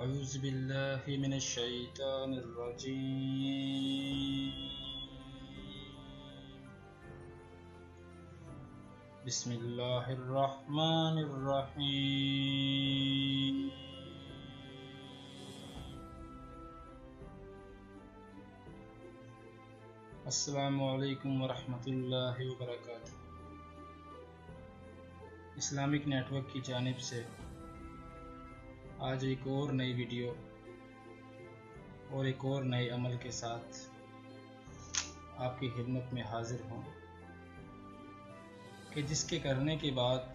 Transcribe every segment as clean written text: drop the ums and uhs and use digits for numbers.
أعوذ بالله من الشيطان الرجيم. بسم الله الرحمن الرحيم. السلام علیکم ورحمۃ اللہ وبرکاتہ. اسلامک نیٹ ورک کی جانب سے آج ایک اور نئی ویڈیو اور ایک اور نئے عمل کے ساتھ آپ کی خدمت میں حاضر ہوں کہ جس کے کرنے کے بعد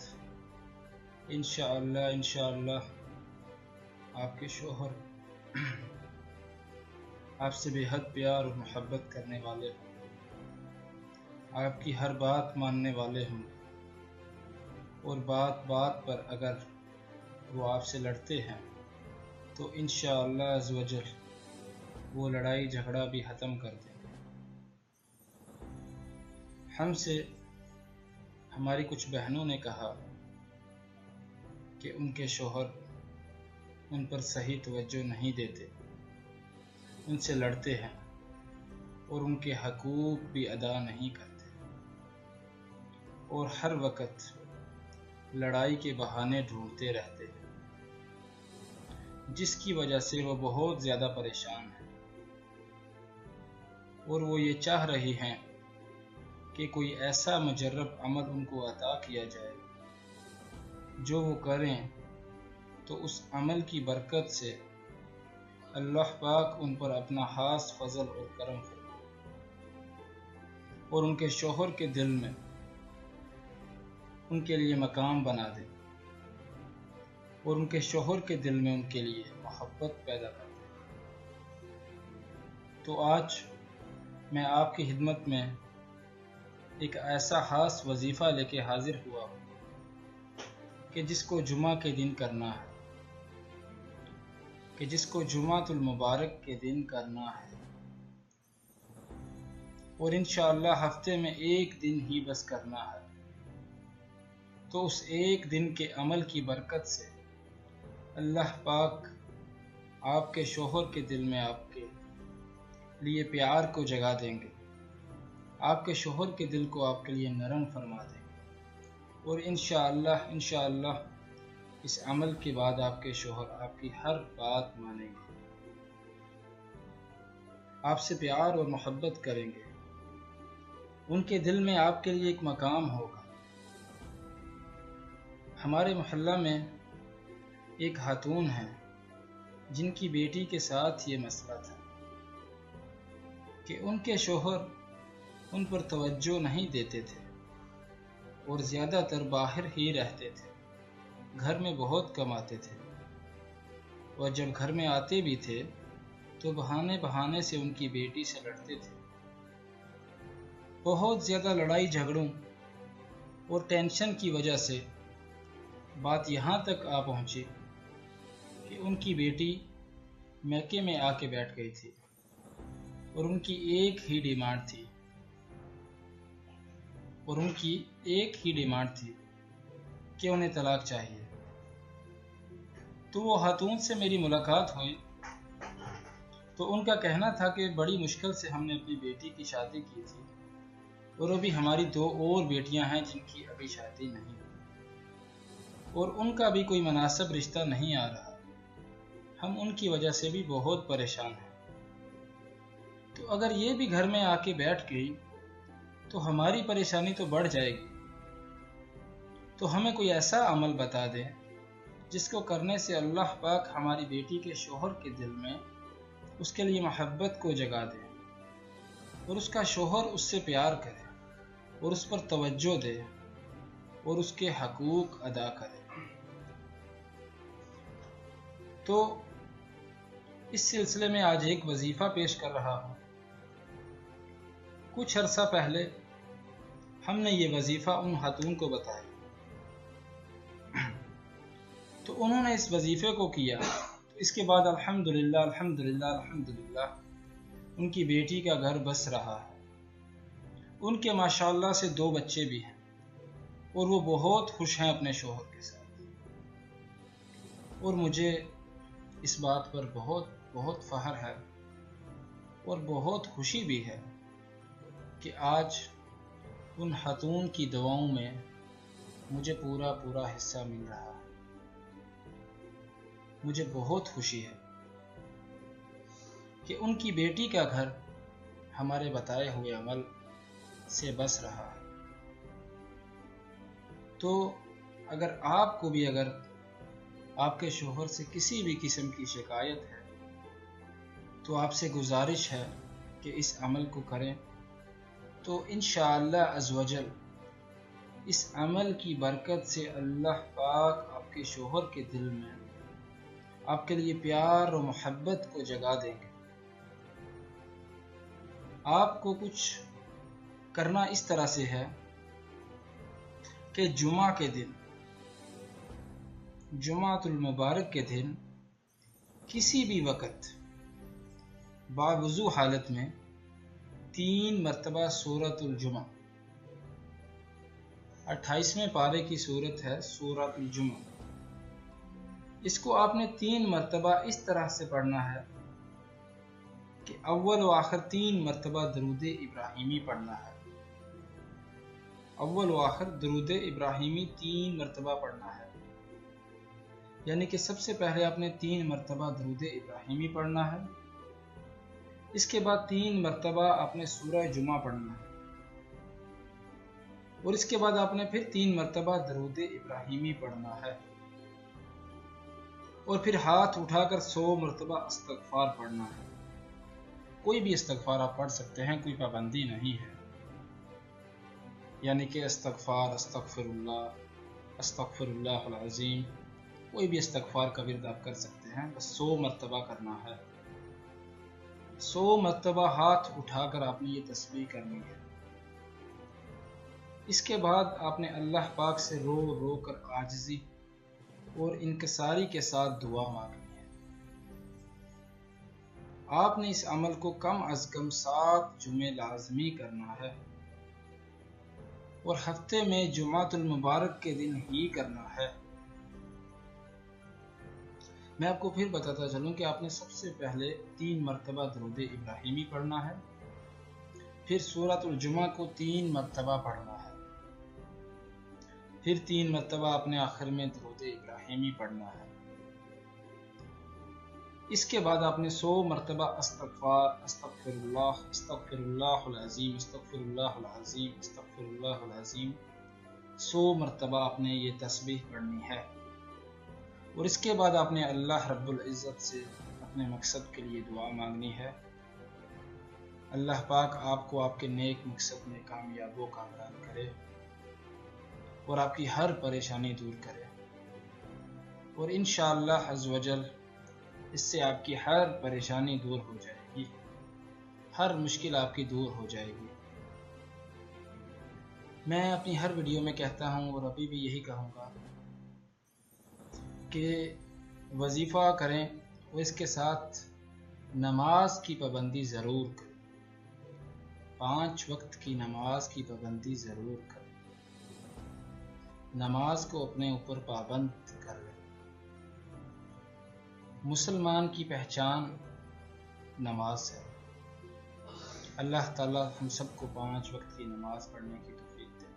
انشاءاللہ آپ کے شوہر آپ سے بے حد پیار اور محبت کرنے والے ہوں، آپ کی ہر بات ماننے والے ہوں، اور بات بات پر اگر وہ آپ سے لڑتے ہیں تو انشاءاللہ عز و جل وہ لڑائی جھگڑا بھی ختم کر دیں گے. ہم سے ہماری کچھ بہنوں نے کہا کہ ان کے شوہر ان پر صحیح توجہ نہیں دیتے، ان سے لڑتے ہیں اور ان کے حقوق بھی ادا نہیں کرتے، اور ہر وقت لڑائی کے بہانے ڈھونڈتے رہتے ہیں، جس کی وجہ سے وہ بہت زیادہ پریشان ہیں، اور وہ یہ چاہ رہی ہیں کہ کوئی ایسا مجرب عمل ان کو عطا کیا جائے جو وہ کریں تو اس عمل کی برکت سے اللہ پاک ان پر اپنا خاص فضل اور کرم فرمائے، اور ان کے شوہر کے دل میں ان کے لیے مقام بنا دے، اور ان کے شوہر کے دل میں ان کے لیے محبت پیدا کر دے. تو آج میں آپ کی خدمت میں ایک ایسا خاص وظیفہ لے کے حاضر ہوا ہوں کہ جس کو جمعہ کے دن کرنا ہے، کہ جس کو جمعۃ المبارک کے دن کرنا ہے، اور انشاءاللہ ہفتے میں ایک دن ہی بس کرنا ہے. تو اس ایک دن کے عمل کی برکت سے اللہ پاک آپ کے شوہر کے دل میں آپ کے لیے پیار کو جگا دیں گے، آپ کے شوہر کے دل کو آپ کے لیے نرم فرما دیں گے، اور انشاءاللہ اس عمل کے بعد آپ کے شوہر آپ کی ہر بات مانیں گے، آپ سے پیار اور محبت کریں گے، ان کے دل میں آپ کے لیے ایک مقام ہوگا. ہمارے محلہ میں ایک خاتون ہے جن کی بیٹی کے ساتھ یہ مسئلہ تھا کہ ان کے شوہر ان پر توجہ نہیں دیتے تھے اور زیادہ تر باہر ہی رہتے تھے، گھر میں بہت کم آتے تھے، اور جب گھر میں آتے بھی تھے تو بہانے سے ان کی بیٹی سے لڑتے تھے. بہت زیادہ لڑائی جھگڑوں اور ٹینشن کی وجہ سے بات یہاں تک آ پہنچی کہ ان کی بیٹی میکے میں آ کے بیٹھ گئی تھی، اور ان کی ایک ہی ڈیمانڈ تھی کہ انہیں طلاق چاہیے. تو وہ خاتون سے میری ملاقات ہوئی تو ان کا کہنا تھا کہ بڑی مشکل سے ہم نے اپنی بیٹی کی شادی کی تھی، اور ابھی ہماری 2 اور بیٹیاں ہیں جن کی ابھی شادی نہیں ہوئی، اور ان کا بھی کوئی مناسب رشتہ نہیں آ رہا. ہم ان کی وجہ سے بھی بہت پریشان ہیں. تو اگر یہ بھی گھر میں آ کے بیٹھ گئی تو ہماری پریشانی تو بڑھ جائے گی. تو ہمیں کوئی ایسا عمل بتا دیں جس کو کرنے سے اللہ پاک ہماری بیٹی کے شوہر کے دل میں اس کے لیے محبت کو جگا دے، اور اس کا شوہر اس سے پیار کرے اور اس پر توجہ دے اور اس کے حقوق ادا کرے. تو اس سلسلے میں آج ایک وظیفہ پیش کر رہا ہوں. کچھ عرصہ پہلے ہم نے یہ وظیفہ ان خاتون کو بتایا تو انہوں نے اس وظیفے کو کیا. اس کے بعد الحمدللہ ان کی بیٹی کا گھر بس رہا ہے. ان کے ماشاءاللہ سے 2 بچے بھی ہیں، اور وہ بہت خوش ہیں اپنے شوہر کے ساتھ. اور مجھے اس بات پر بہت بہت فخر ہے اور بہت خوشی بھی ہے کہ آج ان خاتون کی دعاؤں میں مجھے پورا حصہ مل رہا ہے۔ مجھے بہت خوشی ہے کہ ان کی بیٹی کا گھر ہمارے بتائے ہوئے عمل سے بس رہا ہے۔ تو اگر آپ کو بھی آپ کے شوہر سے کسی بھی قسم کی شکایت ہے تو آپ سے گزارش ہے کہ اس عمل کو کریں، تو انشاءاللہ عز و جل اس عمل کی برکت سے اللہ پاک آپ کے شوہر کے دل میں آپ کے لیے پیار و محبت کو جگا دیں گے۔ آپ کو کچھ کرنا اس طرح سے ہے کہ جمعہ کے دن، جمعۃ المبارک کے دن کسی بھی وقت باوضو حالت میں 3 مرتبہ سورۃ الجمعہ، 28ویں پارے کی سورت ہے سورۃ الجمعہ، اس کو آپ نے 3 مرتبہ اس طرح سے پڑھنا ہے کہ اول و آخر 3 مرتبہ درود ابراہیمی پڑھنا ہے۔ اول و آخر درود ابراہیمی 3 مرتبہ پڑھنا ہے، یعنی کہ سب سے پہلے آپ نے 3 مرتبہ درود ابراہیمی پڑھنا ہے، اس کے بعد 3 مرتبہ آپ نے سورہ جمعہ پڑھنا ہے، اور اس کے بعد آپ نے پھر 3 مرتبہ درود ابراہیمی پڑھنا ہے، اور پھر ہاتھ اٹھا کر 100 مرتبہ استغفار پڑھنا ہے۔ کوئی بھی استغفار آپ پڑھ سکتے ہیں، کوئی پابندی نہیں ہے، یعنی کہ استغفار، استغفر اللہ العظیم، کوئی بھی استغفار کا ورد آپ کر سکتے ہیں، بس 100 مرتبہ کرنا ہے۔ 100 مرتبہ ہاتھ اٹھا کر آپ نے یہ تسبیح کرنی ہے۔ اس کے بعد آپ نے اللہ پاک سے رو رو کر عاجزی اور انکساری کے ساتھ دعا مانگنی ہے۔ آپ نے اس عمل کو کم از کم 7 جمعے لازمی کرنا ہے، اور ہفتے میں جمعۃ المبارک کے دن ہی کرنا ہے۔ میں آپ کو پھر بتاتا چلوں کہ آپ نے سب سے پہلے 3 مرتبہ درود ابراہیمی پڑھنا ہے، پھر سورۃ الجمعہ کو 3 مرتبہ پڑھنا ہے، پھر 3 مرتبہ آپ نے آخر میں درود ابراہیمی پڑھنا ہے، اس کے بعد آپ نے 100 مرتبہ استغفار، استغفر اللہ العظیم، استغفر اللہ العظیم، استغفر اللہ العظیم، 100 مرتبہ آپ نے یہ تسبیح پڑھنی ہے، اور اس کے بعد آپ نے اللہ رب العزت سے اپنے مقصد کے لیے دعا مانگنی ہے۔ اللہ پاک آپ کو آپ کے نیک مقصد میں کامیاب و کامران کرے، اور آپ کی ہر پریشانی دور کرے، اور انشاءاللہ عز و جل اس سے آپ کی ہر پریشانی دور ہو جائے گی، ہر مشکل آپ کی دور ہو جائے گی۔ میں اپنی ہر ویڈیو میں کہتا ہوں، اور ابھی بھی یہی کہوں گا کہ وظیفہ کریں، اور اس کے ساتھ نماز کی پابندی ضرور کریں، 5 وقت کی نماز کی پابندی ضرور کریں، نماز کو اپنے اوپر پابند کر لیں۔ مسلمان کی پہچان نماز ہے۔ اللہ تعالی ہم سب کو 5 وقت کی نماز پڑھنے کی توفیق دے۔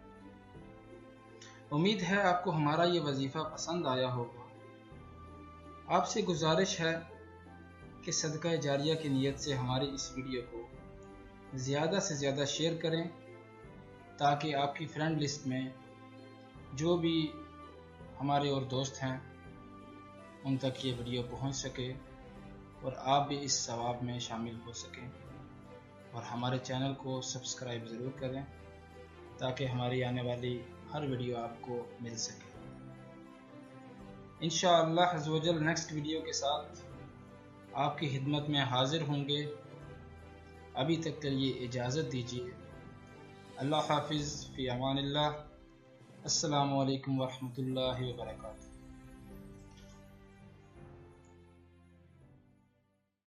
امید ہے آپ کو ہمارا یہ وظیفہ پسند آیا ہوگا۔ آپ سے گزارش ہے کہ صدقہ جاریہ کی نیت سے ہماری اس ویڈیو کو زیادہ سے زیادہ شیئر کریں، تاکہ آپ کی فرینڈ لسٹ میں جو بھی ہمارے اور دوست ہیں ان تک یہ ویڈیو پہنچ سکے، اور آپ بھی اس ثواب میں شامل ہو سکیں، اور ہمارے چینل کو سبسکرائب ضرور کریں تاکہ ہماری آنے والی ہر ویڈیو آپ کو مل سکے۔ انشاءاللہ عز و جل نیکسٹ ویڈیو کے ساتھ آپ کی خدمت میں حاضر ہوں گے۔ ابھی تک کے لیے اجازت دیجیے۔ اللہ حافظ، فی امان اللہ۔ السلام علیکم ورحمۃ اللہ وبرکاتہ۔